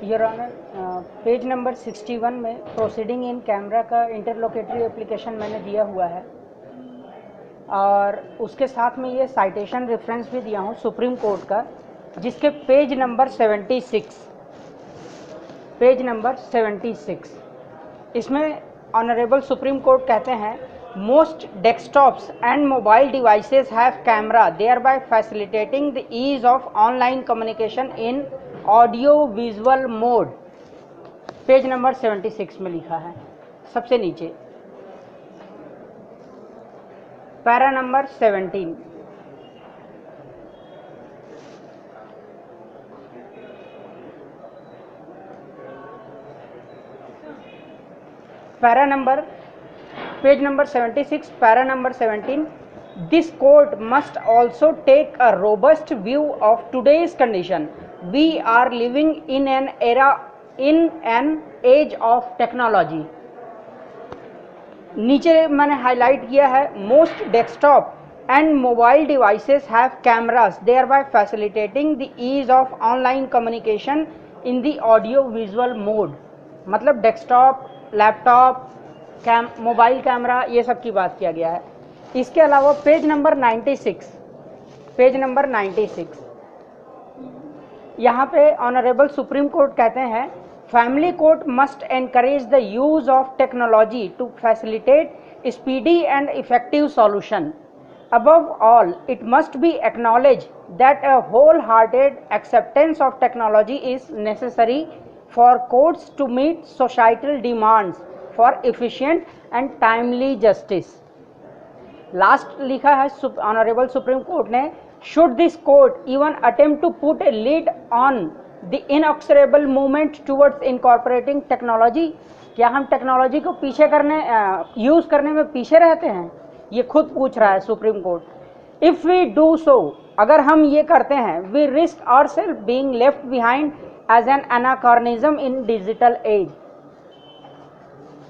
Your honour, page number 61 में proceeding in camera का interlocutory application मैंने दिया हुआ है और उसके साथ में ये साइटेशन रेफरेंस भी दिया हूँ सुप्रीम कोर्ट का, जिसके पेज नंबर 76 इसमें ऑनरेबल सुप्रीम कोर्ट कहते हैं most desktops and mobile devices have camera there by facilitating the ease of online communication in audio visual mode. Page number 76 में लिखा है सबसे नीचे, para number 17। Page number 76, para number 17। This court must also take a robust view of today's condition. We are living in an age of technology. नीचे मैंने highlight किया है most desktop and mobile devices have cameras thereby facilitating the ease of online communication in the audio visual mode। मतलब desktop, laptop, mobile camera, ये सब की बात किया गया है। इसके अलावा पेज नंबर 96 यहाँ पे ऑनरेबल सुप्रीम कोर्ट कहते हैं family court must encourage the use of technology to facilitate speedy and effective solution. Above all, it must be acknowledged that a wholehearted acceptance of technology is necessary for courts to meet societal demands for efficient and timely justice। Last लिखा है honourable supreme court ने, should this court even attempt to put a lid on the inexorable movement towards incorporating technology? क्या हम technology को पीछे use करने में पीछे रहते हैं? ये खुद पूछ रहा है supreme court. If we do so, अगर हम ये करते हैं, we risk ourselves being left behind as an anachronism in digital age.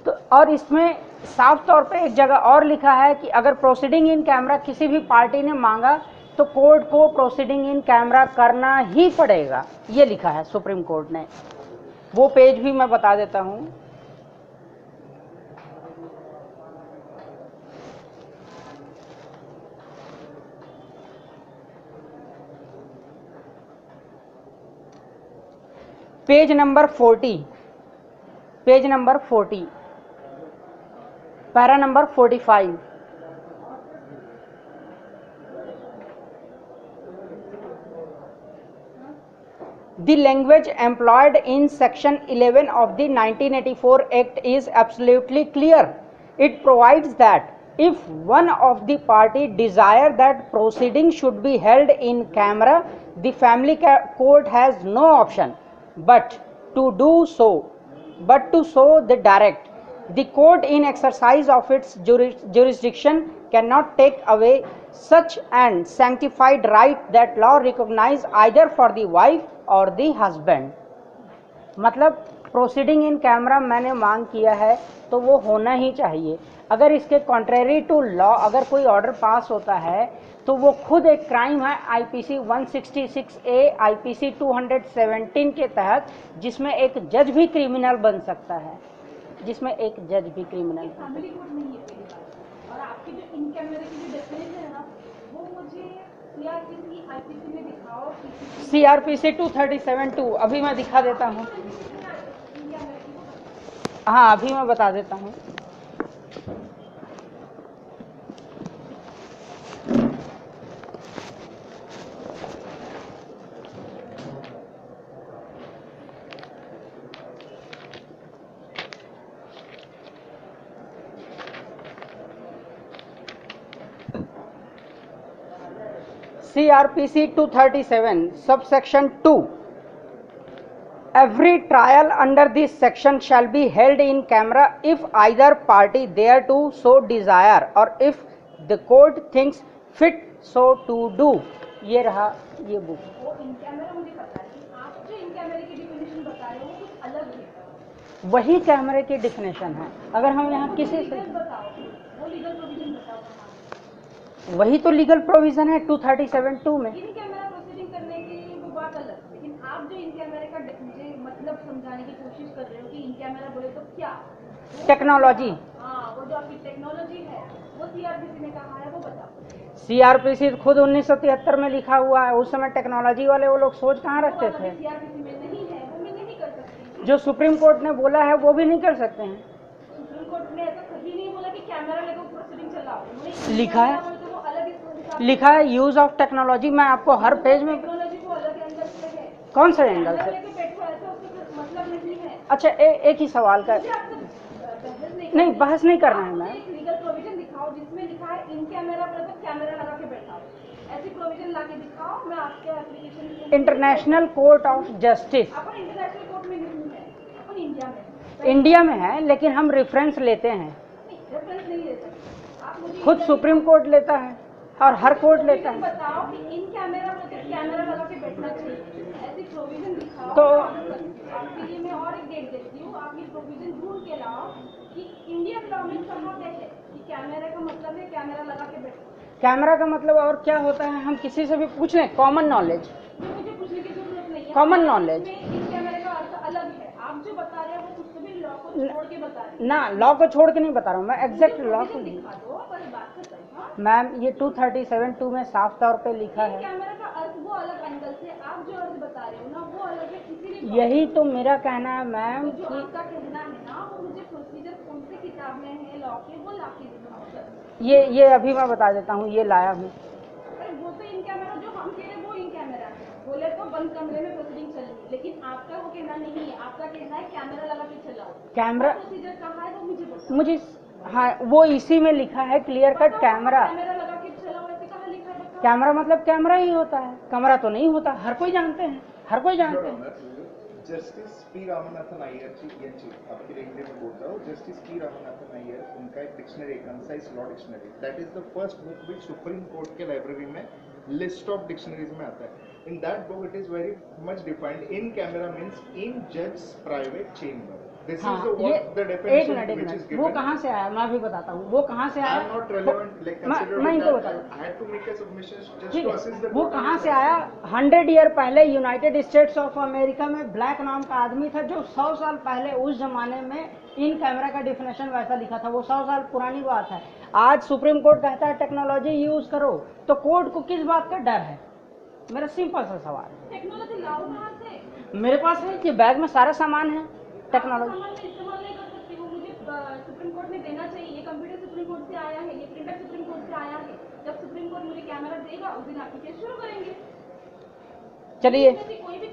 तो और इसमें साफ तौर पे एक जगह और लिखा है कि अगर प्रोसीडिंग इन कैमरा किसी भी पार्टी ने मांगा तो कोर्ट को प्रोसीडिंग इन कैमरा करना ही पड़ेगा, ये लिखा है सुप्रीम कोर्ट ने। वो पेज भी मैं बता देता हूं। Page number 40, para number 45। The language employed in section 11 of the 1984 Act is absolutely clear. It provides that if one of the party desire that proceeding should be held in camera, the family court has no option but to so the direct. The court in exercise of its jurisdiction cannot take away such an sanctified right that law recognize either for the wife और दी husband. मतलब proceeding in camera मैंने मांग किया है तो वो होना ही चाहिए। अगर इसके कॉन्ट्रेरी टू लॉ अगर कोई ऑर्डर पास होता है तो वो खुद एक क्राइम है आईपीसी 166A, आईपीसी 217 के तहत, जिसमें एक जज भी क्रिमिनल बन सकता है, और आपकी जो इन कैमरे की जो डेफिनेशन है ना, वो मुझे सीआरपीसी में दिखाओ। सीआरपीसी 237(2) अभी मैं दिखा देता हूँ। हाँ, अभी मैं बता देता हूँ। CRPC 237 subsection 2, every trial under this section shall be held in camera if either party thereto so desire or if the court thinks fit so to do। ये रहा ये बुक। वो इन कैमरा मुझे पता है, आप जो इन कैमरे की डिफिनेशन बता रहे हो वो कुछ अलग है। वही कैमरे की डिफिनेशन है। अगर हम यहाँ किसी से बताओ, वो लीगल प्रोविजन बताओ। वही तो लीगल प्रोविजन है 237(2) में। इन कैमरा प्रोसीडिंग करने की वो बात अलग, लेकिन आप जो इन कैमरे का मुझे मतलब बताने की कोशिश कर रहे हो कि इन कैमरा बोले तो क्या टेक्नोलॉजी। हाँ, वो जो आपकी टेक्नोलॉजी है वो सीआरपीसी ने कहा है, वो बताओ। सीआरपीसी खुद 1973 में लिखा हुआ है, उस समय टेक्नोलॉजी वाले वो लोग सोच कहाँ रखते थे। सीआरपीसी में नहीं है, वो मैं नहीं कर सकती। जो सुप्रीम कोर्ट ने बोला है वो भी नहीं कर सकते हैं। सुप्रीम कोर्ट ने ऐसा कहीं नहीं बोला कि कैमरा लेकर प्रोसीडिंग चलाओ। लिखा है, तो वो अलग लिखा है यूज ऑफ टेक्नोलॉजी। मैं आपको हर पेज में, टेक्नोलॉजी को अलग एंगल से है। कौन से एंगल से? लेके बैठो ऐसा उसका मतलब नहीं है। अच्छा एक ही सवाल का नहीं, बहस नहीं करना है मैम। एक लीगल प्रोविजन दिखाओ जिसमें लिखा है इन कैमरा पर तो कैमरा लगा के बैठाओ, ऐसी प्रोविजन ला के दिखाओ, मैं आपके application. International court of justice upon international court में नहीं है, अपन इंडिया में है, लेकिन हम रेफरेंस लेते हैं। रेफरेंस नहीं ले सकते आप। मुझे खुद सुप्रीम कोर्ट लेता है और हर कोर्ट लेता है। बताओ कि इन कैमरा पर तो कैमरा लगा के बैठना चाहिए, ऐसी प्रोविजन दिखाओ। तो आपके लिए मैं और एक डेट देती हूँ, आप ये प्रोविजन ढूंढ के लाओ कि इंडियन लॉ में कहाँ पे है कि कैमरा का मतलब है कैमरा लगा के बैठो। कैमरा का मतलब और क्या होता है, हम किसी से भी पूछ लें। कॉमन नॉलेज, मुझे पूछने की जरूरत नहीं है। Common knowledge. इन कैमरे का अर्थ अलग है, आप जो बता रहे हो वो कुछ भी लॉ को छोड़ के बता रहे ना, लॉ को छोड़ के नहीं बता रहा हूँ मैं, एग्जैक्ट लॉ को। दिखा दो पर बात खत्म। मैम ये 237(2) में साफ तौर पे लिखा है। कैमरा का अर्थ वो अलग एंगल से, आप जो अर्थ बता रहे हो ना वो अलग है, इसीलिए यही तो मेरा कहना है मैम जो कि आपका कहना है ना वो मुझे प्रोसीजर कौन सी किताब में है लॉ के, वो ला के दिखाओ। ये अभी मैं बता देता हूँ, ये लाया हूँ। अरे वो तो इन कैमरा जो हम कह रहे हैं वो इन कैमरा है, बोले तो बंद कमरे में प्रोसीडिंग चलेगी, लेकिन आपका वो कहना नहीं है। आपका कहना है कैमरा लगा के चलाओ। कैमरा प्रोसीजर कहाँ है वो मुझे बताओ। मुझे, हाँ वो इसी में लिखा है क्लियर कट कैमरा। कैमरा लगा के चलाओ ऐसे कहाँ लिखा है बताओ। कैमरा मतलब कैमरा ही होता है, कमरा तो नहीं होता। हर कोई जानते हैं, हर कोई जानते हैं। जस्टिस पी रामनाथन अय्यर यांची आपकी रेंगे में बोलता हूँ, जस्टिस पी रामनाथन अय्यर, उनका एक dictionary, concise law dictionary, that is the first book which supreme court के लाइब्रेरी में लिस्ट ऑफ डिक्शनरीज में आता है। In that book it is very much defined, in camera means in जज प्राइवेट चेम्बर। This हाँ, is the ये what the एक definition minute which is given. वो कहाँ से आया मैं भी बताता हूँ, वो कहाँ से आया। I'm not relevant, like consider मैं इनको that बताता I had to make a submission just ठीक to है, assist the वो court. कहाँ से आया। 100 ईयर पहले यूनाइटेड स्टेट्स ऑफ अमेरिका में ब्लैक नाम का आदमी था जो 100 साल पहले उस जमाने में इन कैमरा का डिफिनेशन वैसा लिखा था। वो 100 साल पुरानी बात है। आज सुप्रीम कोर्ट कहता है टेक्नोलॉजी यूज करो, तो कोर्ट को किस बात का डर है? मेरा सिंपल सा सवाल है। टेक्नोलॉजी लाओ कहाँ से? मेरे पास है, ये बैग में सारा सामान है टेक्नोलॉजी। इस्तेमाल नहीं कर सकती हूँ, मुझे सुप्रीम कोर्ट ने देना चाहिए। ये कंप्यूटर सुप्रीम कोर्ट से आया है, ये प्रिंटर सुप्रीम कोर्ट से आया है। जब सुप्रीम कोर्ट मुझे कैमरा देगा उस दिन आपकी केस शुरू करेंगे। चलिए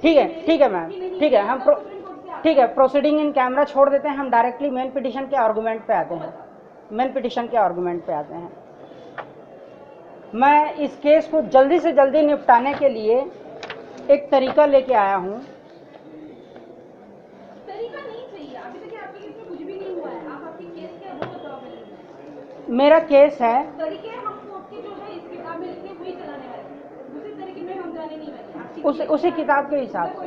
ठीक है मैम, ठीक है हम ठीक है प्रोसीडिंग इन कैमरा छोड़ देते हैं, हम डायरेक्टली मेन पिटिशन के आर्गूमेंट पे आते हैं। मेन पिटिशन के आर्गूमेंट पे आते हैं। मैं इस केस को जल्दी से जल्दी निपटाने के लिए एक तरीका लेके आया हूँ। तरीका नहीं चाहिए, अभी तक आपके केस में कुछ भी नहीं हुआ है। आप आपकी केस क्या वो बताओ पहले। मेरा केस है, तरीके हम कोर्ट के जो है इस किताब में लिखे वही चलाने वाले हैं, दूसरे तरीके में हम जाने नहीं वाले। उसी किताब के हिसाब से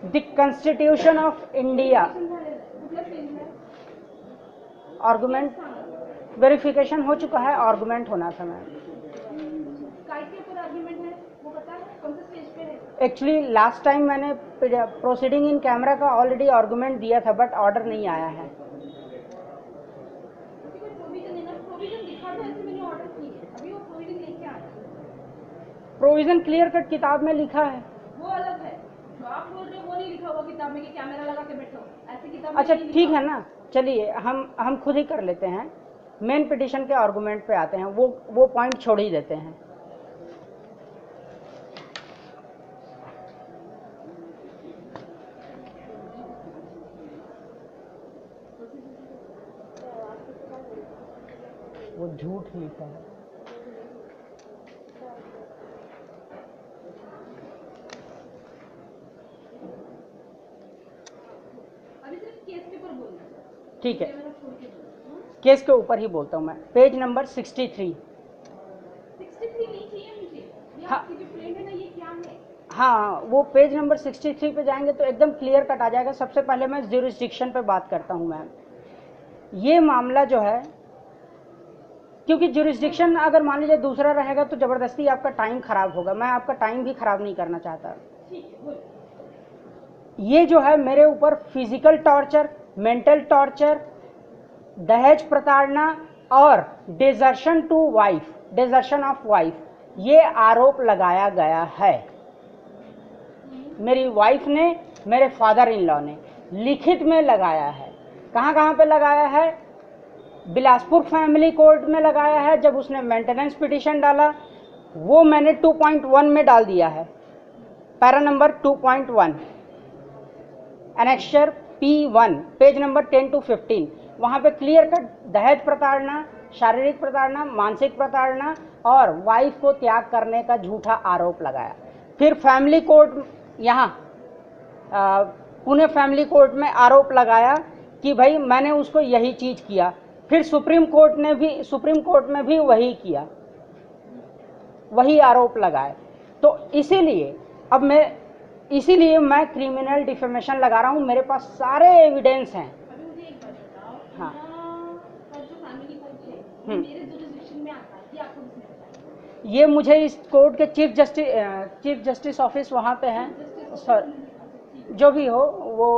the constitution of India argument verification हो चुका है, आर्गूमेंट होना था मैम। एक्चुअली लास्ट टाइम मैंने प्रोसीडिंग इन कैमरा का ऑलरेडी आर्गूमेंट दिया था, बट ऑर्डर नहीं आया है। प्रोविजन क्लियर कट किताब में लिखा है, वो अलग है। जो आप बोल रहे हो वो नहीं लिखा हुआ किताब में कि कैमरा लगा के बैठो, ऐसी किताब अच्छा ठीक है ना। चलिए हम खुद ही कर लेते हैं। मेन पिटिशन के आर्गूमेंट पे आते हैं, वो पॉइंट छोड़ ही देते हैं। वो झूठ लिखा है। ठीक है, केस के ऊपर ही बोलता हूँ मैं। Page number 63। हाँ हाँ, वो पेज नंबर 63 पे जाएंगे तो एकदम क्लियर कट आ जाएगा। सबसे पहले मैं ज्यूरिसडिक्शन पे बात करता हूँ मैम। ये मामला जो है, क्योंकि ज्यूरिसडिक्शन अगर मान लीजिए दूसरा रहेगा तो ज़बरदस्ती आपका टाइम खराब होगा। मैं आपका टाइम भी खराब नहीं करना चाहता। ये जो है मेरे ऊपर फिजिकल टॉर्चर, मेंटल टॉर्चर, दहेज प्रताड़ना और desertion to wife, desertion of wife, ये आरोप लगाया गया है। मेरी वाइफ ने, मेरे फादर इन लॉ ने लिखित में लगाया है। कहाँ कहाँ पे लगाया है? बिलासपुर फैमिली कोर्ट में लगाया है। जब उसने मेंटेनेंस पिटीशन डाला वो मैंने 2.1 में डाल दिया है, para number 2.1, annexure P1, page number 10 to 15। वहाँ पे क्लियर कट दहेज प्रताड़ना, शारीरिक प्रताड़ना, मानसिक प्रताड़ना और वाइफ को त्याग करने का झूठा आरोप लगाया। फिर फैमिली कोर्ट, यहाँ पुणे फैमिली कोर्ट में आरोप लगाया कि भाई मैंने उसको यही चीज़ किया। फिर सुप्रीम कोर्ट में भी वही किया, वही आरोप लगाए। तो इसीलिए मैं क्रिमिनल डिफेमेशन लगा रहा हूँ। मेरे पास सारे एविडेंस हैं। अभी मुझे एक बात बताओ, हाँ। का जो फैमिली कोर्ट है मेरे जुरिसडिक्शन में आता है, ये आपको किसने बताया? ये मुझे इस कोर्ट के चीफ जस्टिस ऑफिस वहाँ पे हैं, सर जो भी हो वो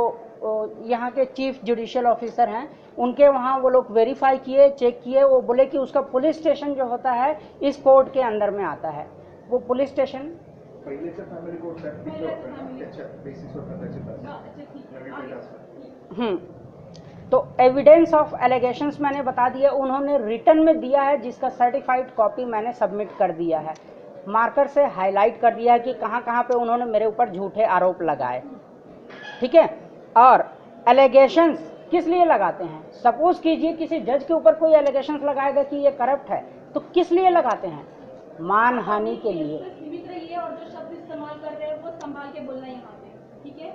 यहाँ के चीफ जुडिशियल ऑफिसर हैं, उनके वहाँ वो लोग वेरीफाई किए, चेक किए। वो बोले कि उसका पुलिस स्टेशन जो होता है इस कोर्ट के अंदर में आता है। वो पुलिस स्टेशन पहिलेचं फॅमिली कोर्ट त्याच्या बेसिसवर कदाचित असेल. अच्छा ठीक नवी है, पेठ आगे. असेल. तो एविडेंस ऑफ एलिगेशंस मैंने बता दिया, उन्होंने रिटर्न में दिया है जिसका सर्टिफाइड कॉपी मैंने सबमिट कर दिया है। मार्कर से हाईलाइट कर दिया है कि कहाँ कहाँ पे उन्होंने मेरे ऊपर झूठे आरोप लगाए, ठीक है। और एलिगेशंस किस लिए लगाते हैं? सपोज कीजिए किसी जज के ऊपर कोई एलिगेशंस लगाएगा कि ये करप्ट है, तो किस लिए लगाते हैं? मानहानि के लिए। सीमित रहिए और जो शब्द इस्तेमाल कर रहे हैं वो संभाल के बोलना है यहाँ पे, ठीक है?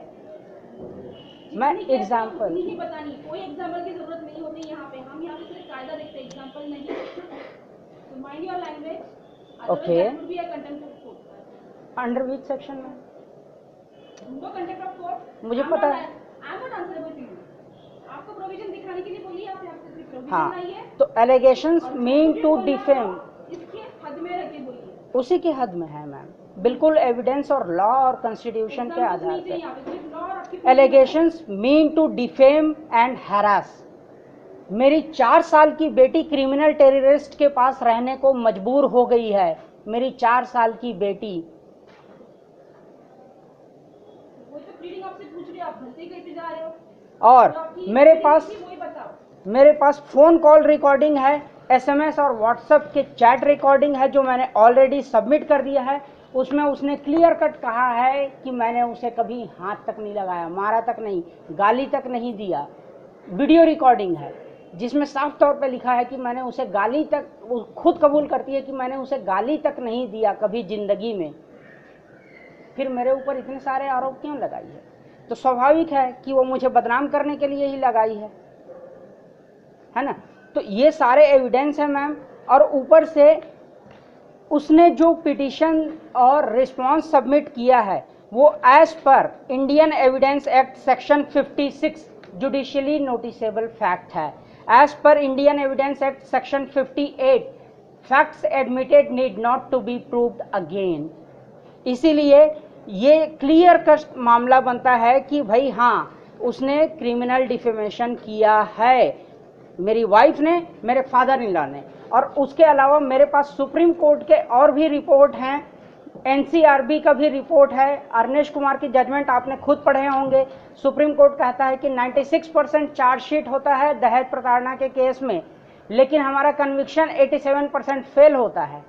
मैं जितनी केस एग्जाम्पल उतनी ही बतानी, कोई एग्जाम्पल की जरूरत नहीं होती यहाँ पे। हम यहाँ पे सिर्फ कायदा देखते हैं, एग्जाम्पल नहीं। तो माइंड योर लैंग्वेज, Okay. भी है contempt of court. Under which section में? उनको कंटेम्प्ट ऑफ कोर्ट मुझे पता है। I am not answerable to you. आपको प्रोविजन दिखाने के लिए बोली, आप यहाँ पे सिर्फ प्रोविजन हाँ, लाइए। तो एलिगेशंस मीन टू डिफेम इसके हद में रह के बोलिए। उसी की हद में है मैम, बिल्कुल एविडेंस और लॉ और कॉन्स्टिट्यूशन के आधार पर। Allegations mean to defame and harass. मेरी 4 साल की बेटी क्रिमिनल टेररिस्ट के पास रहने को मजबूर हो गई है। मेरी 4 साल की बेटी। वो तो प्लीडिंग आपसे पूछ रही है, आप भलते ही कैसे जा रहे हो? और तो मेरे पास फोन कॉल रिकॉर्डिंग है, SMS और व्हाट्सएप के चैट रिकॉर्डिंग है जो मैंने ऑलरेडी सबमिट कर दिया है। उसमें उसने क्लियर कट कहा है कि मैंने उसे कभी हाथ तक नहीं लगाया, मारा तक नहीं, गाली तक नहीं दिया। वीडियो रिकॉर्डिंग है जिसमें साफ तौर पे लिखा है कि मैंने उसे गाली तक, वो खुद कबूल करती है कि मैंने उसे गाली तक नहीं दिया कभी जिंदगी में। फिर मेरे ऊपर इतने सारे आरोप क्यों लगाई है? तो स्वाभाविक है कि वो मुझे बदनाम करने के लिए ही लगाई है ना। तो ये सारे एविडेंस है मैम। और ऊपर से उसने जो पिटीशन और रिस्पांस सबमिट किया है वो एज पर Indian evidence act section 56 judicially noticeable fact है। एज पर Indian evidence act section 58 facts admitted need not to be proved again. इसीलिए ये क्लियर कट मामला बनता है कि भाई हाँ, उसने क्रिमिनल डिफेमेशन किया है, मेरी वाइफ ने, मेरे फादर इन लॉ ने। और उसके अलावा मेरे पास सुप्रीम कोर्ट के और भी रिपोर्ट हैं, NCRB का भी रिपोर्ट है। अर्नेश कुमार की जजमेंट आपने खुद पढ़े होंगे। सुप्रीम कोर्ट कहता है कि 96% चार्जशीट होता है दहेज प्रताड़ना के केस में, लेकिन हमारा कन्विक्शन 87% फेल होता है।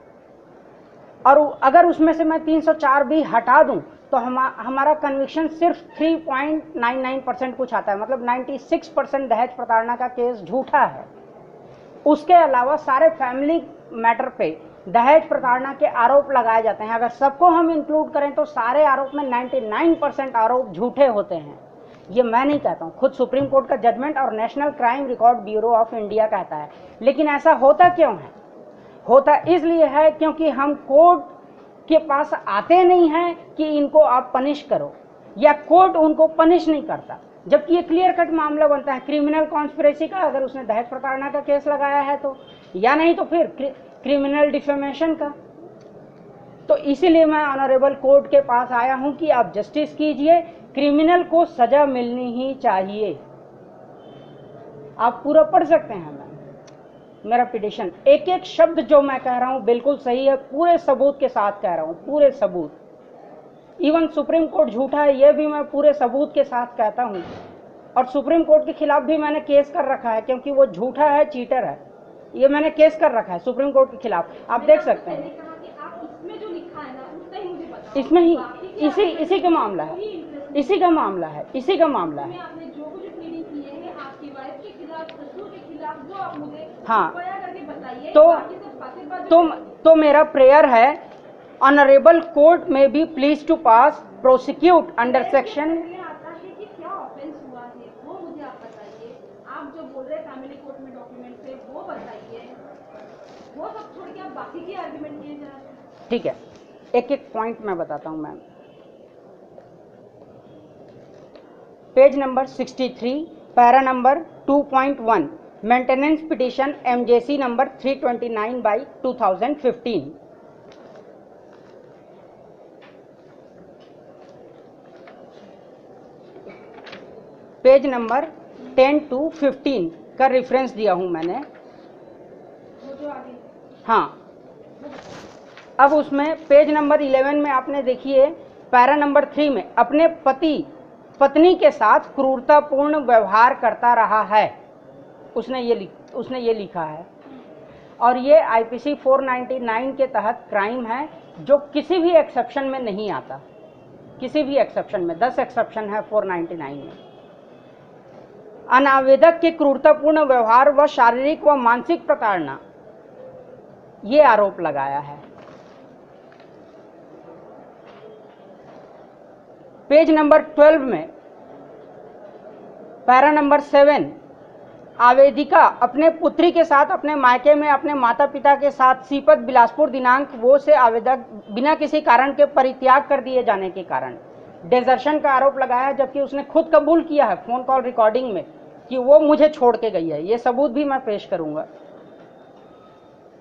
और अगर उसमें से मैं 304 भी हटा दूं तो हमारा कन्विक्शन सिर्फ 3.99% कुछ आता है, मतलब 96% दहेज प्रताड़ना का केस झूठा है। उसके अलावा सारे फैमिली मैटर पे दहेज प्रताड़ना के आरोप लगाए जाते हैं। अगर सबको हम इंक्लूड करें तो सारे आरोप में 99% आरोप झूठे होते हैं। ये मैं नहीं कहता हूँ, खुद सुप्रीम कोर्ट का जजमेंट और national crime record bureau of India कहता है। लेकिन ऐसा होता क्यों है? होता इसलिए है क्योंकि हम कोर्ट के पास आते नहीं हैं कि इनको आप पनिश करो, या कोर्ट उनको पनिश नहीं करता। जबकि ये क्लियर कट मामला बनता है क्रिमिनल कॉन्स्पिरेसी का, अगर उसने दहेज प्रताड़ना का केस लगाया है तो, या नहीं तो फिर क्रिमिनल डिफेमेशन का। तो इसीलिए मैं ऑनरेबल कोर्ट के पास आया हूं कि आप जस्टिस कीजिए, क्रिमिनल को सजा मिलनी ही चाहिए। आप पूरा पढ़ सकते हैं मैम मेरा पिटिशन, एक एक शब्द जो मैं कह रहा हूं बिल्कुल सही है, पूरे सबूत के साथ कह रहा हूं, पूरे सबूत। इवन सुप्रीम कोर्ट झूठा है यह भी मैं पूरे सबूत के साथ कहता हूं, और सुप्रीम कोर्ट के खिलाफ भी मैंने केस कर रखा है, क्योंकि वो झूठा है, चीटर है, ये मैंने केस कर रखा है सुप्रीम कोर्ट के खिलाफ, आप देख सकते हैं। इसमें जो लिखा है ना उसका ही मुझे पता, इसमें ही इसी का मामला है, इसी का मामला है, इसी का मामला है। आपने जो कुछ प्लीडिंग की है आपकी वाइफ के खिलाफ, ससुर के खिलाफ, जो आप मुझे हाँ, करके बताइए, तो मेरा प्रेयर है, ऑनरेबल कोर्ट में be please to pass prosecute under section. आता है कि क्या ऑफेंस हुआ है वो मुझे आप बताइए। आप जो बोल रहे हैं फैमिली कोर्ट में डॉक्यूमेंट से वो बताइए, वो सब छोड़ के आप बाकी की आर्ग्यूमेंट किए जा रहे हैं। ठीक है, एक एक पॉइंट मैं बताता हूं ma'am. Page number 63 para number 2.1 maintenance petition MJC number 329/2015। Page number 10 to 15 का रेफरेंस दिया हूं मैंने। वो जो आगे, हाँ, अब उसमें पेज नंबर 11 में आपने देखिए पैरा नंबर 3 में अपने पत्नी के साथ क्रूरतापूर्ण व्यवहार करता रहा है, उसने ये लिखा है, और ये IPC 499 के तहत क्राइम है, जो किसी भी एक्सेप्शन में नहीं आता, किसी भी एक्सेप्शन में, 10 एक्सेप्शन है 499 में। अनावेदक के क्रूरतापूर्ण व्यवहार व शारीरिक व मानसिक प्रताड़ना, ये आरोप लगाया है। पेज नंबर 12 में पैरा नंबर 7 आवेदिका अपने पुत्री के साथ अपने मायके में अपने माता पिता के साथ सीपत बिलासपुर दिनांक वो से आवेदक बिना किसी कारण के परित्याग कर दिए जाने के कारण डेजर्शन का आरोप लगाया, जबकि उसने खुद कबूल किया है फोन कॉल रिकॉर्डिंग में कि वो मुझे छोड़ के गई है। ये सबूत भी मैं पेश करूंगा।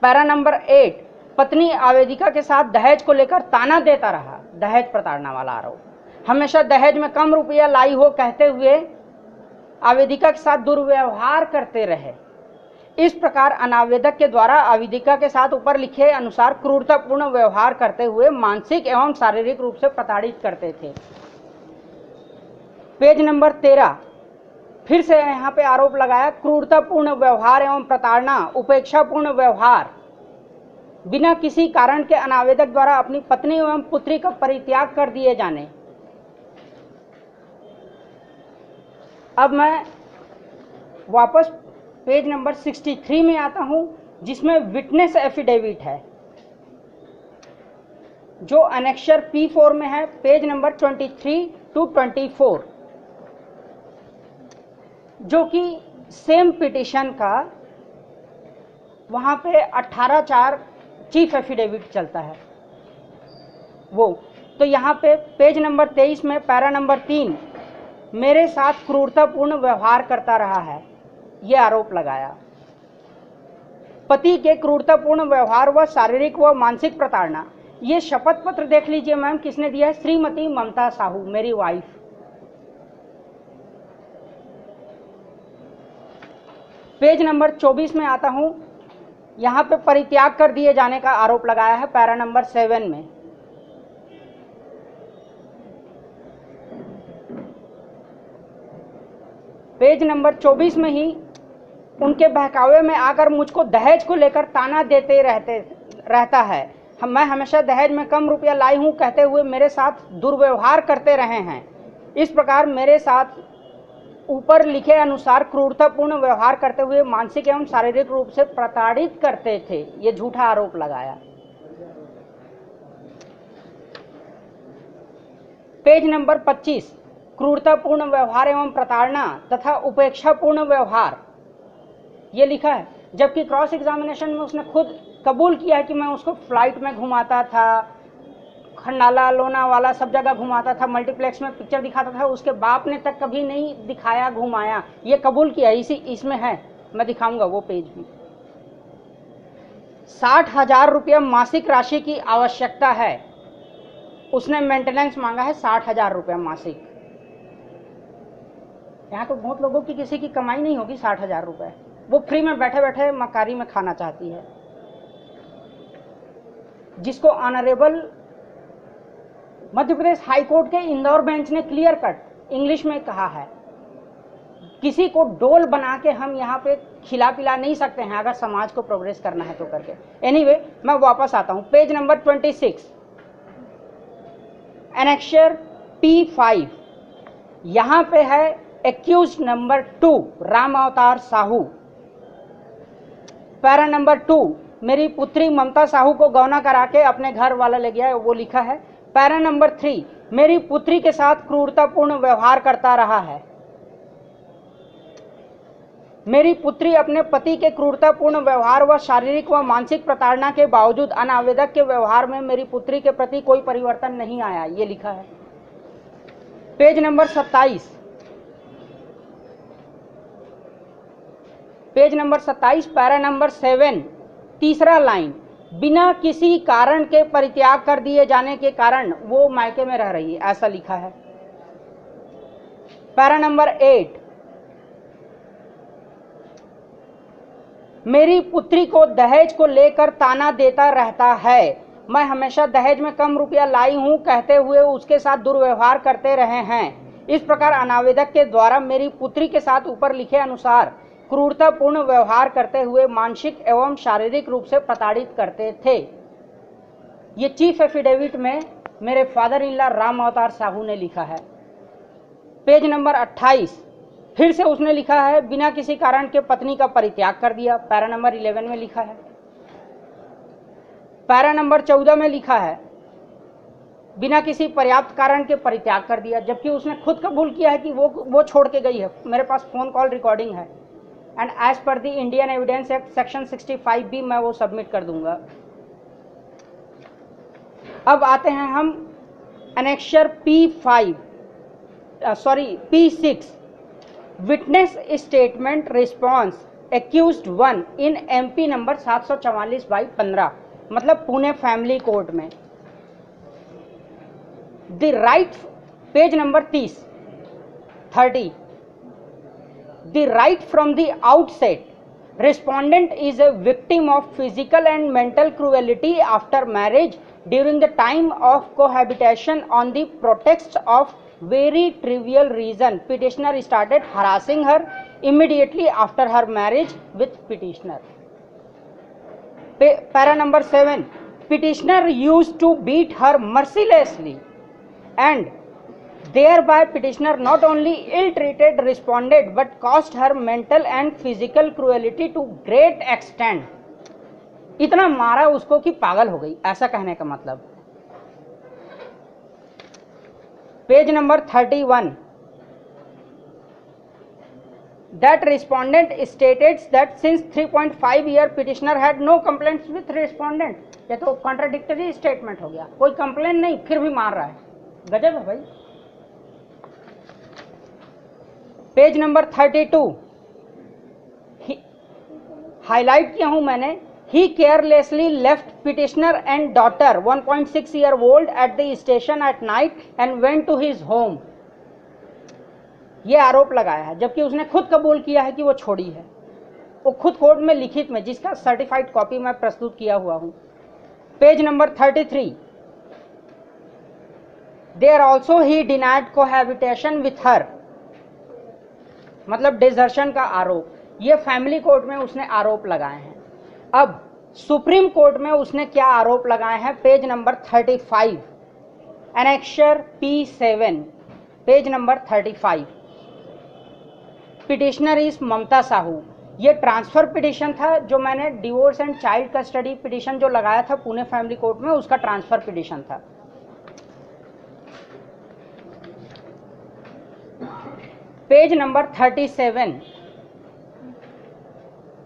पैरा नंबर 8 पत्नी आवेदिका के साथ दहेज को लेकर ताना देता रहा, दहेज प्रताड़ना वाला आरोप। हमेशा दहेज में कम रुपया लाई हो कहते हुए आवेदिका के साथ दुर्व्यवहार करते रहे। इस प्रकार अनावेदक के द्वारा आवेदिका के साथ ऊपर लिखे अनुसार क्रूरतापूर्ण व्यवहार करते हुए मानसिक एवं शारीरिक रूप से प्रताड़ित करते थे। पेज नंबर 13 फिर से यहाँ पे आरोप लगाया, क्रूरतापूर्ण व्यवहार एवं प्रताड़ना, उपेक्षापूर्ण व्यवहार, बिना किसी कारण के अनावेदक द्वारा अपनी पत्नी एवं पुत्री का परित्याग कर दिए जाने। अब मैं वापस पेज नंबर 63 में आता हूं, जिसमें विटनेस एफिडेविट है, जो अनेक्शर P4 में है, पेज नंबर 23 to 24, जो कि सेम पिटिशन का वहां पे 18/4 चीफ एफिडेविट चलता है वो। तो यहाँ पे पेज नंबर 23 में पैरा नंबर 3 मेरे साथ क्रूरतापूर्ण व्यवहार करता रहा है, ये आरोप लगाया। पति के क्रूरतापूर्ण व्यवहार व शारीरिक व मानसिक प्रताड़ना, ये शपथ पत्र देख लीजिए मैम, किसने दिया है? श्रीमती ममता साहू, मेरी वाइफ। पेज नंबर 24 में आता हूं, यहां पे परित्याग कर दिए जाने का आरोप लगाया है पैरा नंबर 7 में। पेज नंबर 24 में ही उनके बहकावे में आकर मुझको दहेज को लेकर ताना देते रहता है। मैं हमेशा दहेज में कम रुपया लाई हूं कहते हुए मेरे साथ दुर्व्यवहार करते रहे हैं। इस प्रकार मेरे साथ ऊपर लिखे अनुसार क्रूरतापूर्ण व्यवहार करते हुए मानसिक एवं शारीरिक रूप से प्रताड़ित करते थे, ये झूठा आरोप लगाया। पेज नंबर 25 क्रूरतापूर्ण व्यवहार एवं प्रताड़ना तथा उपेक्षापूर्ण व्यवहार, ये लिखा है, जबकि क्रॉस एग्जामिनेशन में उसने खुद कबूल किया है कि मैं उसको फ्लाइट में घुमाता था, खंडाला लोनावाला सब जगह घुमाता था, मल्टीप्लेक्स में पिक्चर दिखाता था, उसके बाप ने तक कभी नहीं दिखाया घुमाया, ये कबूल किया। इसमें है, मैं दिखाऊंगा वो पेज भी। 60,000 रुपया मासिक राशि की आवश्यकता है, उसने मेंटेनेंस मांगा है 60,000 रुपया मासिक। यहाँ तो बहुत लोगों की किसी की कमाई नहीं होगी 60,000 रुपए, वो फ्री में बैठे बैठे मकारी में खाना चाहती है। जिसको honourable Madhya Pradesh high court के इंदौर बेंच ने क्लियर कट इंग्लिश में कहा है, किसी को डोल बना के हम यहाँ पे खिला पिला नहीं सकते हैं, अगर समाज को प्रोग्रेस करना है तो करके। एनीवे, मैं वापस आता हूं, पेज नंबर 26, एनेक्शर P5, यहां पे है एक्यूज नंबर 2 राम अवतार साहू। पैरा नंबर 2, मेरी पुत्री ममता साहू को गौना करा के अपने घर वाला ले गया, वो लिखा है। पैरा नंबर 3, मेरी पुत्री के साथ क्रूरतापूर्ण व्यवहार करता रहा है। मेरी पुत्री अपने पति के क्रूरतापूर्ण व्यवहार व शारीरिक व मानसिक प्रताड़ना के बावजूद अनावेदक के व्यवहार में मेरी पुत्री के प्रति कोई परिवर्तन नहीं आया, ये लिखा है। Page number 27, page number 27, para number 7, तीसरा लाइन, बिना किसी कारण के परित्याग कर दिए जाने के कारण वो मायके में रह रही है, ऐसा लिखा है। पैरा नंबर 8, मेरी पुत्री को दहेज को लेकर ताना देता रहता है, मैं हमेशा दहेज में कम रुपया लाई हूं कहते हुए उसके साथ दुर्व्यवहार करते रहे हैं। इस प्रकार अनावेदक के द्वारा मेरी पुत्री के साथ ऊपर लिखे अनुसार क्रूरतापूर्ण व्यवहार करते हुए मानसिक एवं शारीरिक रूप से प्रताड़ित करते थे। ये चीफ एफिडेविट में मेरे फादर इन लॉ राम अवतार साहू ने लिखा है। पेज नंबर 28, फिर से उसने लिखा है, बिना किसी कारण के पत्नी का परित्याग कर दिया, पैरा नंबर 11 में लिखा है। पैरा नंबर 14 में लिखा है, बिना किसी पर्याप्त कारण के परित्याग कर दिया, जबकि उसने खुद कबूल किया है कि वो छोड़ के गई है। मेरे पास फोन कॉल रिकॉर्डिंग है and as per the Indian evidence act section 65 भी मैं वो सबमिट कर दूंगा। अब आते हैं हम annexure P6, witness statement response accused 1 इन MP नंबर 744/15, मतलब पुणे फैमिली कोर्ट में। The right, page number 30, the right from the outset, respondent is a victim of physical and mental cruelty after marriage during the time of cohabitation on the pretext of very trivial reason. Petitioner started harassing her immediately after her marriage with petitioner. Para number 7, petitioner used to beat her mercilessly and thereby petitioner not only ill-treated respondent but caused her mental and physical cruelty to great extent. इतना मारा उसको कि पागल हो गई, ऐसा कहने का मतलब। Page number 31, that respondent stated that since 3.5 year petitioner had no complaints with respondent. ये तो contradictory statement हो गया, कोई कंप्लेंट नहीं फिर भी मार रहा है, गजब है भाई। पेज नंबर 32, हाईलाइट किया हूं मैंने, he carelessly left petitioner and daughter 1.6 year old at the station at night and went to his home. ये आरोप लगाया है, जबकि उसने खुद कबूल किया है कि वो छोड़ी है, वो खुद कोर्ट में लिखित में, जिसका सर्टिफाइड कॉपी मैं प्रस्तुत किया हुआ हूं। Page number 33, there also he denied cohabitation with her, मतलब डिजर्शन का आरोप। ये फैमिली कोर्ट में उसने आरोप लगाए हैं। अब सुप्रीम कोर्ट में उसने क्या आरोप लगाए हैं, page number 35, annexure P7, page number 35, petitioner is Mamta Sahu. ये ट्रांसफर पिटिशन था जो मैंने divorce and child custody petition जो लगाया था पुणे फैमिली कोर्ट में, उसका ट्रांसफर पिटिशन था। पेज नंबर 37,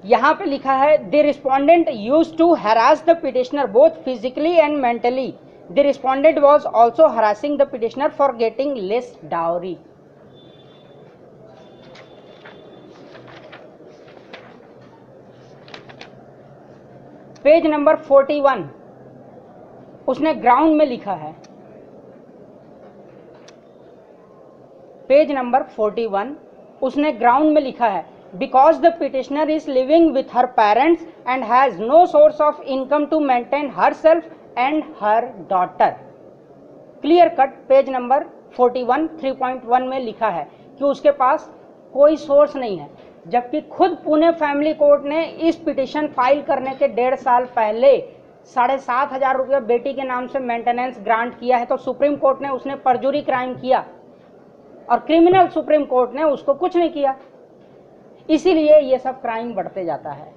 यहां पे लिखा है, the respondent used to harass the petitioner both physically and mentally. The respondent was also harassing the petitioner for getting less dowry. Page number 41, उसने ग्राउंड में लिखा है, पेज नंबर 41, उसने ग्राउंड में लिखा है because the petitioner is living with her parents and has no source of income to maintain her self and her daughter. Clear cut page number 41 3.1 में लिखा है कि उसके पास कोई सोर्स नहीं है, जबकि खुद पुणे फैमिली कोर्ट ने इस पिटिशन फाइल करने के 1.5 साल पहले 7,500 रुपये बेटी के नाम से मेंटेनेंस ग्रांट किया है। तो सुप्रीम कोर्ट ने उसने परजुरी क्राइम किया और क्रिमिनल सुप्रीम कोर्ट ने उसको कुछ नहीं किया, इसीलिए ये सब क्राइम बढ़ते जाता है।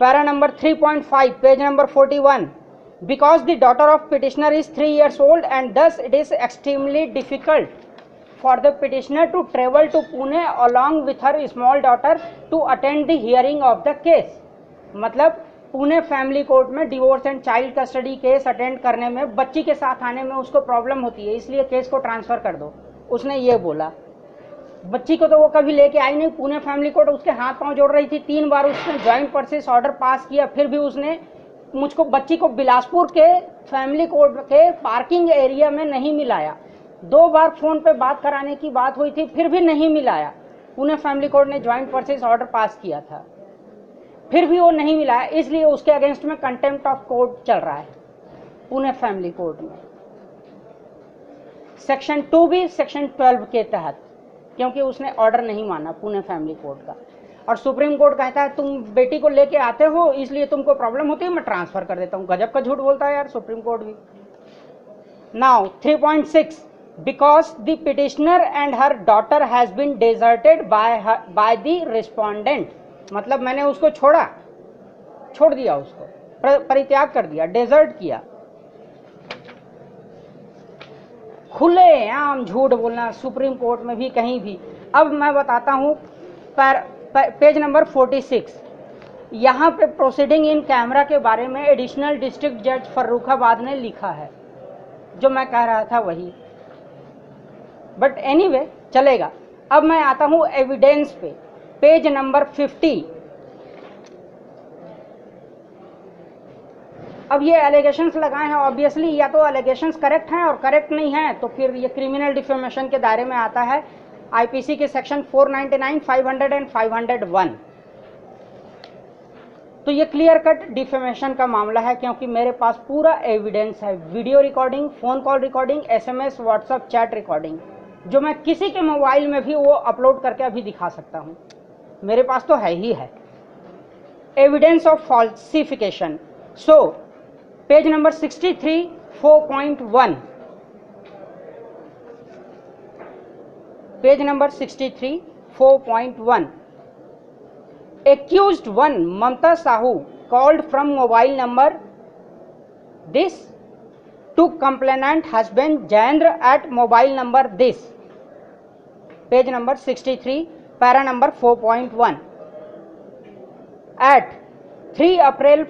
Para number 3.5 page number 41 because the daughter of petitioner is 3 years old and thus it is extremely difficult for the petitioner to travel to Pune along with her small daughter to attend the hearing of the case। मतलब Pune family court में divorce and child custody case attend करने में बच्ची के साथ आने में उसको प्रॉब्लम होती है, इसलिए केस को ट्रांसफर कर दो, उसने ये बोला। बच्ची को तो वो कभी लेके आई नहीं, पुणे फैमिली कोर्ट उसके हाथ पांव जोड़ रही थी, 3 बार उसने ज्वाइंट परचेस ऑर्डर पास किया, फिर भी उसने मुझको बच्ची को बिलासपुर के फैमिली कोर्ट के पार्किंग एरिया में नहीं मिलाया। 2 बार फोन पे बात कराने की बात हुई थी, फिर भी नहीं मिलाया। पुणे फैमिली कोर्ट ने ज्वाइंट परचेस ऑर्डर पास किया था, फिर भी वो नहीं मिलाया, इसलिए उसके अगेंस्ट में कंटेम्प्ट ऑफ कोर्ट चल रहा है पुणे फैमिली कोर्ट में, सेक्शन 2B सेक्शन 12 के तहत, क्योंकि उसने ऑर्डर नहीं माना पुणे फैमिली कोर्ट का। और सुप्रीम कोर्ट कहता है तुम बेटी को लेके आते हो इसलिए तुमको प्रॉब्लम होती है, मैं ट्रांसफर कर देता हूं। गजब का झूठ बोलता है यार सुप्रीम कोर्ट भी। Now 3.6 because the petitioner and her daughter has been deserted by the respondent. मतलब मैंने उसको छोड़ दिया, उसको परित्याग कर दिया, डेजर्ट किया। खुले आम झूठ बोलना सुप्रीम कोर्ट में भी कहीं भी। अब मैं बताता हूं पेज नंबर 46, यहाँ पे प्रोसीडिंग इन कैमरा के बारे में एडिशनल डिस्ट्रिक्ट जज फर्रुखाबाद ने लिखा है, जो मैं कह रहा था वही, बट एनीवे चलेगा। अब मैं आता हूं एविडेंस पे, पेज नंबर 50। अब ये एलिगेशंस लगाए हैं, ऑब्वियसली या तो एलिगेशंस करेक्ट हैं और करेक्ट नहीं हैं तो फिर ये क्रिमिनल डिफेमेशन के दायरे में आता है, आईपीसी के सेक्शन 499, 500 एंड 501। तो ये क्लियर कट डिफेमेशन का मामला है, क्योंकि मेरे पास पूरा एविडेंस है, video recording, phone call recording, SMS, WhatsApp chat recording, जो मैं किसी के मोबाइल में भी वो अपलोड करके अभी दिखा सकता हूं, मेरे पास तो है ही है। Evidence of falsification, so page number 63 4.1, page number 63 4.1। Accused 1 Mamta Sahu called from mobile number this to complainant husband Jayendra at mobile number this, page number 63 para number 4.1, at 3 April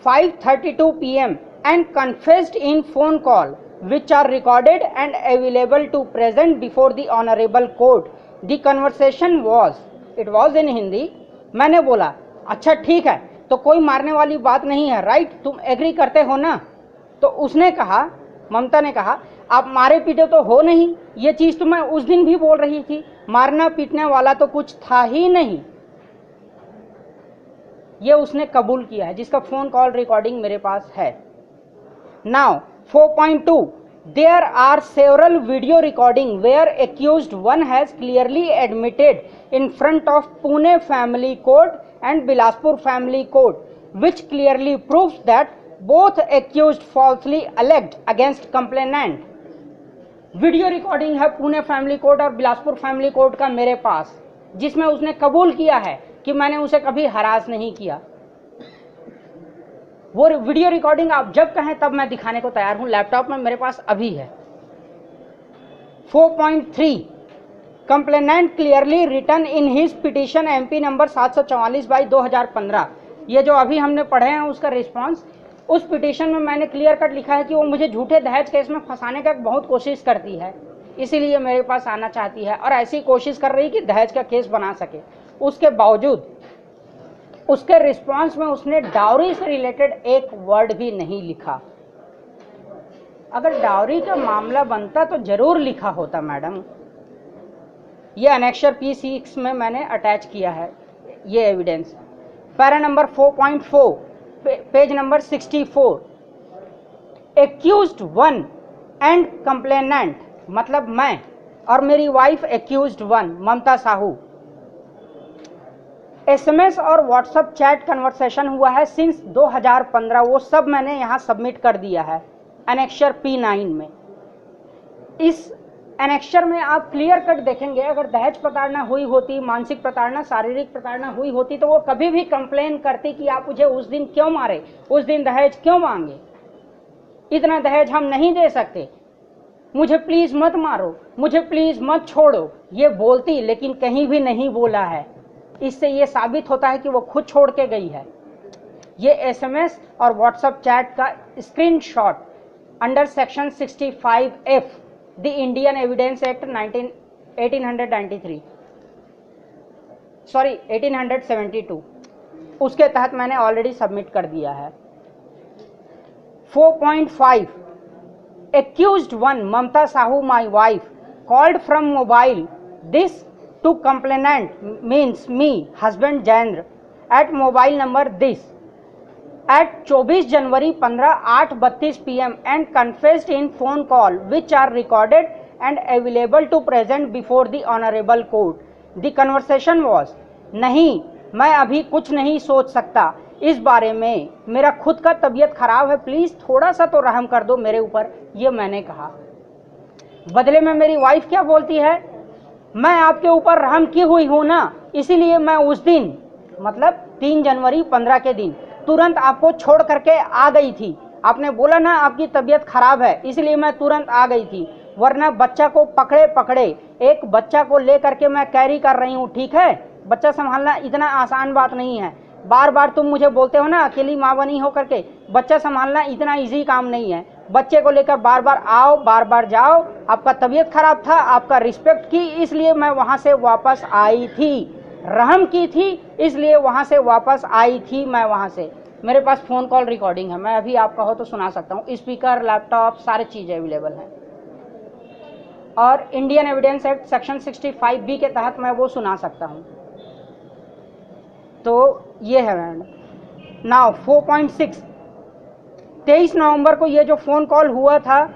5:32 PM and confessed in phone call which are recorded and available to present before the honorable court. The conversation was, it was in Hindi। मैंने बोला अच्छा ठीक है, तो कोई मारने वाली बात नहीं है, राइट, तुम एग्री करते हो ना? तो उसने कहा, ममता ने कहा आप मारे पीटे तो हो नहीं, ये चीज तो मैं उस दिन भी बोल रही थी, मारना पीटने वाला तो कुछ था ही नहीं। ये उसने कबूल किया है, जिसका फोन कॉल रिकॉर्डिंग मेरे पास है। Now 4.2, there are several video recording where accused one has clearly admitted in front of Pune family court and Bilaspur family court, which clearly proves that both accused falsely alleged against complainant। Video recording है Pune family court और Bilaspur family court का मेरे पास, जिसमें उसने कबूल किया है कि मैंने उसे कभी हरास नहीं किया। वो वीडियो रिकॉर्डिंग आप जब कहें तब मैं दिखाने को तैयार हूं, लैपटॉप में मेरे पास अभी है। 4.3, complainant clearly written in his petition MP number 744/2015। ये जो अभी हमने पढ़े हैं उसका रिस्पांस, उस पिटीशन में मैंने क्लियर कट लिखा है कि वो मुझे झूठे दहेज केस में फंसाने का बहुत कोशिश करती है, इसीलिए मेरे पास आना चाहती है और ऐसी कोशिश कर रही कि दहेज का केस बना सके। उसके बावजूद उसके रिस्पांस में उसने डाउरी से रिलेटेड एक वर्ड भी नहीं लिखा। अगर डाउरी का मामला बनता तो जरूर लिखा होता मैडम। ये अनेक्शर P6 में मैंने अटैच किया है ये evidence. Para number 4.4 page number 64, accused one and complainant, मतलब मैं और मेरी वाइफ एक्यूज्ड वन ममता साहू, SMS और व्हाट्सएप चैट कन्वर्सेशन हुआ है सिंस 2015, वो सब मैंने यहाँ सबमिट कर दिया है एनेक्शर P9 में। इस एनेक्शर में आप क्लियर कट देखेंगे, अगर दहेज प्रताड़ना हुई होती, मानसिक प्रताड़ना, शारीरिक प्रताड़ना हुई होती तो वो कभी भी कंप्लेन करती कि आप मुझे उस दिन क्यों मारे, उस दिन दहेज क्यों मांगे, इतना दहेज हम नहीं दे सकते, मुझे प्लीज मत मारो, मुझे प्लीज मत छोड़ो, ये बोलती, लेकिन कहीं भी नहीं बोला है। इससे ये साबित होता है कि वो खुद छोड़ के गई है। ये SMS और व्हाट्सएप चैट का screenshot under section 65F the Indian evidence act 1872 उसके तहत मैंने ऑलरेडी सबमिट कर दिया है। 4.5 accused one Mamta Sahu, my wife, called from mobile this to complainant means me, husband Jayendra, at mobile number this at 24 January 8:32 PM and confessed in phone call which are recorded and available to present before the honorable court. The conversation was, नहीं मैं अभी कुछ नहीं सोच सकता इस बारे में, मेरा खुद का तबीयत खराब है, प्लीज थोड़ा सा तो रहम कर दो मेरे ऊपर, ये मैंने कहा। बदले में मेरी वाइफ क्या बोलती है, मैं आपके ऊपर रहम की हुई हूं ना, इसीलिए मैं उस दिन, मतलब 3 जनवरी 15 के दिन तुरंत आपको छोड़ करके आ गई थी। आपने बोला ना आपकी तबीयत खराब है, इसलिए मैं तुरंत आ गई थी, वरना बच्चा को पकड़े पकड़े, एक बच्चा को लेकर के मैं कैरी कर रही हूँ, ठीक है। बच्चा संभालना इतना आसान बात नहीं है। बार बार तुम मुझे बोलते हो ना अकेली माँ बनी हो करके, बच्चा संभालना इतना इजी काम नहीं है। बच्चे को लेकर बार बार आओ, बार बार जाओ। आपका तबीयत खराब था, आपका रिस्पेक्ट की, इसलिए मैं वहां से वापस आई थी, रहम की थी, इसलिए वहां से वापस आई थी मैं वहां से। मेरे पास फोन कॉल रिकॉर्डिंग है, मैं अभी आप कहो तो सुना सकता हूँ, स्पीकर, लैपटॉप, सारी चीजें अवेलेबल हैं। और Indian evidence act section 65B के तहत मैं वो सुना सकता हूँ। तो ये है मैडम। नाउ 4.6, 23 नवंबर को ये जो फोन कॉल हुआ था,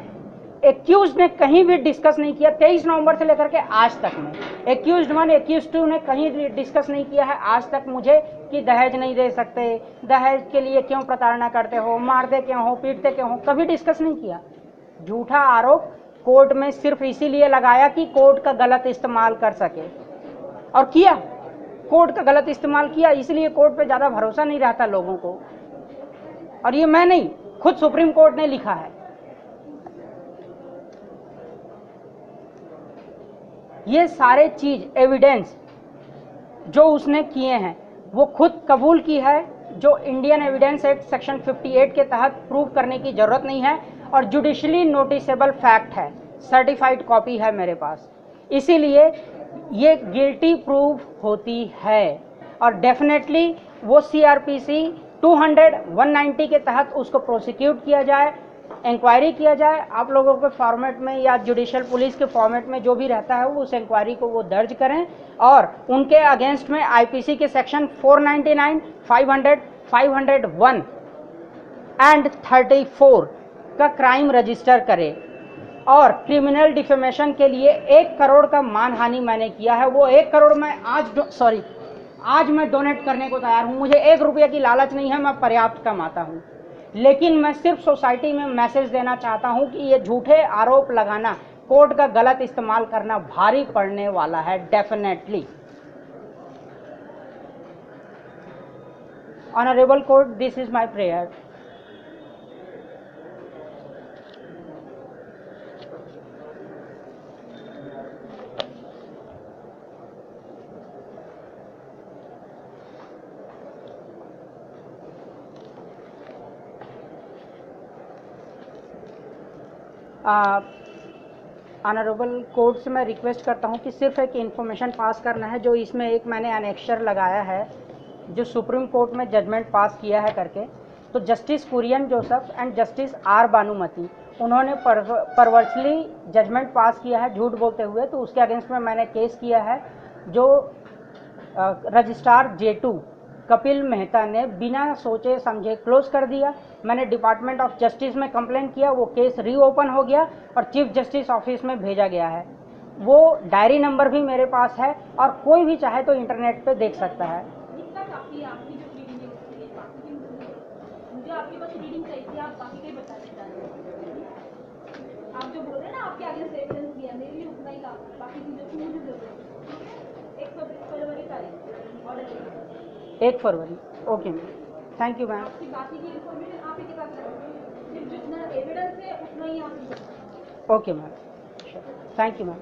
एक्यूज ने कहीं भी डिस्कस नहीं किया 23 नवंबर से लेकर के आज तक में। एक्यूज 1, एक्यूज 2 ने कहीं डिस्कस नहीं किया है आज तक मुझे कि दहेज नहीं दे सकते, दहेज के लिए क्यों प्रताड़ना करते हो, मारते क्यों हो, पीटते क्यों हो, कभी डिस्कस नहीं किया। झूठा आरोप कोर्ट में सिर्फ इसीलिए लगाया कि कोर्ट का गलत इस्तेमाल कर सके, और किया, कोर्ट का गलत इस्तेमाल किया, इसलिए कोर्ट पे ज्यादा भरोसा नहीं रहता लोगों को। और ये मैं नहीं, खुद सुप्रीम कोर्ट ने लिखा है। ये सारे चीज एविडेंस जो उसने किए हैं वो खुद कबूल की है, जो इंडियन एविडेंस एक्ट सेक्शन 58 के तहत प्रूव करने की जरूरत नहीं है, और जुडिशली नोटिसेबल फैक्ट है, सर्टिफाइड कॉपी है मेरे पास, इसीलिए ये गिल्टी प्रूव होती है। और डेफिनेटली वो CRPC 200-190 के तहत उसको प्रोसिक्यूट किया जाए, इंक्वायरी किया जाए, आप लोगों के फॉर्मेट में या जुडिशियल पुलिस के फॉर्मेट में जो भी रहता है वो उस इंक्वायरी को वो दर्ज करें, और उनके अगेंस्ट में IPC के सेक्शन 499, 500, 501 एंड 34 का क्राइम रजिस्टर करें। और क्रिमिनल डिफेमेशन के लिए 1 करोड़ का मानहानि मैंने किया है, वो 1 करोड़ मैं आज मैं डोनेट करने को तैयार हूँ। मुझे 1 रुपये की लालच नहीं है, मैं पर्याप्त कमाता हूँ, लेकिन मैं सिर्फ सोसाइटी में मैसेज देना चाहता हूँ कि ये झूठे आरोप लगाना, कोर्ट का गलत इस्तेमाल करना भारी पड़ने वाला है definitely. Honourable court, this is my prayer. Honourable court से मैं रिक्वेस्ट करता हूं कि सिर्फ एक इन्फॉर्मेशन पास करना है, जो इसमें एक मैंने एनेक्शर लगाया है जो सुप्रीम कोर्ट में जजमेंट पास किया है करके। तो justice Kurian Joseph and justice R Banumathi, उन्होंने परवर्सली जजमेंट पास किया है झूठ बोलते हुए, तो उसके अगेंस्ट में मैंने केस किया है, जो रजिस्ट्रार J2 कपिल मेहता ने बिना सोचे समझे क्लोज कर दिया। मैंने डिपार्टमेंट ऑफ जस्टिस में कंप्लेंट किया, वो केस रीओपन हो गया और चीफ जस्टिस ऑफिस में भेजा गया है। वो डायरी नंबर भी मेरे पास है और कोई भी चाहे तो इंटरनेट पे देख सकता है। इतना काफी है आपकी जो रीडिंग है उसके लिए, बाकी की मुझे आपके पास रीडिंग चाहिए थी, आप बाकी के बता देते हैं। आप जो बोल रहे हैं ना आपके आगे से एविडेंस दिया, मेरे लिए उतना ही काफी, बाकी चीजों की मुझे जरूरत है। 1 फरवरी तारीख order 1 February. Okay ma'am, thank you ma'am. आपकी बाकी की इन्फॉर्मेशन आप ही के पास रखें, सिर्फ जितना एविडेंस है उतना ही आप। Okay ma'am, thank you ma'am.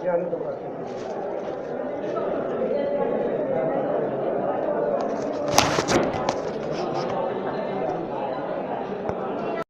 ये आने दो।